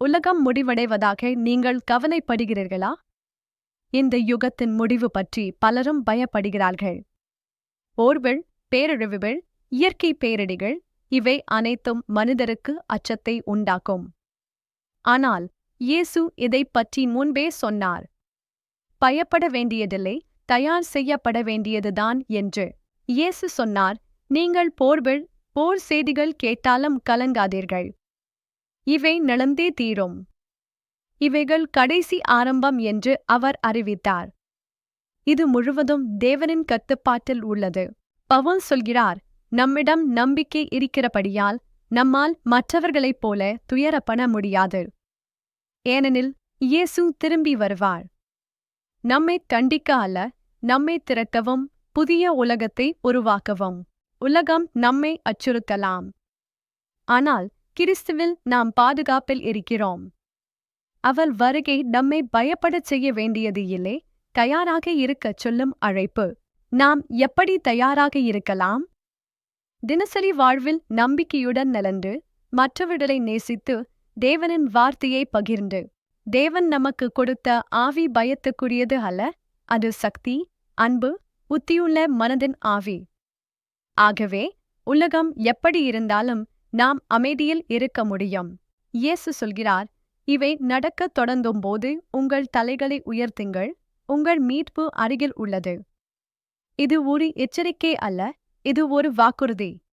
உலகம் முடிவடைவதாக நீங்கள் கவலைப்படுகிறீர்களா? இந்த யுகத்தின் முடிவு பற்றி பலரும் பயப்படுகிறார்கள். போர்கள், பேரழிவுகள், இயற்கை பேரிடிகள் இவை அனைத்தும் மனிதருக்கு அச்சத்தை உண்டாக்கும். ஆனால் இயேசு இதைப் பற்றி முன்பே சொன்னார். பயப்பட வேண்டியதில்லை, தயார் செய்யப்பட வேண்டியதுதான் என்று இயேசு சொன்னார். நீங்கள் போர் செய்திகள் கேட்டாலும் கலங்காதீர்கள். இவை நடந்தே தீரும். இவைகள் கடைசி ஆரம்பம் என்று அவர் அறிவித்தார். இது முழுவதும் தேவனின் கட்டுப்பாட்டில் உள்ளது. பவுல் சொல்கிறார், நம்மிடம் நம்பிக்கை இருக்கிறபடியால் நம்மால் மற்றவர்களைப் போல துயரப்பட முடியாது. ஏனெனில் இயேசு திரும்பி வருவார். நம்மை தண்டிக்க அல்ல, நம்மை திறக்கவும் புதிய உலகத்தை உருவாக்கவும். உலகம் நம்மை அச்சுறுத்தலாம். ஆனால் கிறிஸ்துவில் நாம் பாதுகாப்பில் இருக்கிறோம். அவர் வருகை நம்மை பயப்படச் செய்ய வேண்டியது இல்லை, தயாராக இருக்கச் சொல்லும் அழைப்பு. நாம் எப்படி தயாராக இருக்கலாம்? தினசரி வாழ்வில் நம்பிக்கையுடன் நடந்து, மற்றவர்களை நேசித்து, தேவனின் வார்த்தையை பகிர்ந்து. தேவன் நமக்கு கொடுத்த ஆவி பயத்துக்குரியது அல்ல, அது சக்தி, அன்பு, புத்தியுள்ள மனதின் ஆவி. ஆகவே உலகம் எப்படி இருந்தாலும் நாம் அமைதியில் இருக்க முடியும். இயேசு சொல்கிறார், இவை நடக்கத் தொடங்கும்போது உங்கள் தலைகளை உயர்த்துங்கள், உங்கள் மீட்பு அருகில் உள்ளது. இது ஒரு எச்சரிக்கை அல்ல, இது ஒரு வாக்குறுதி.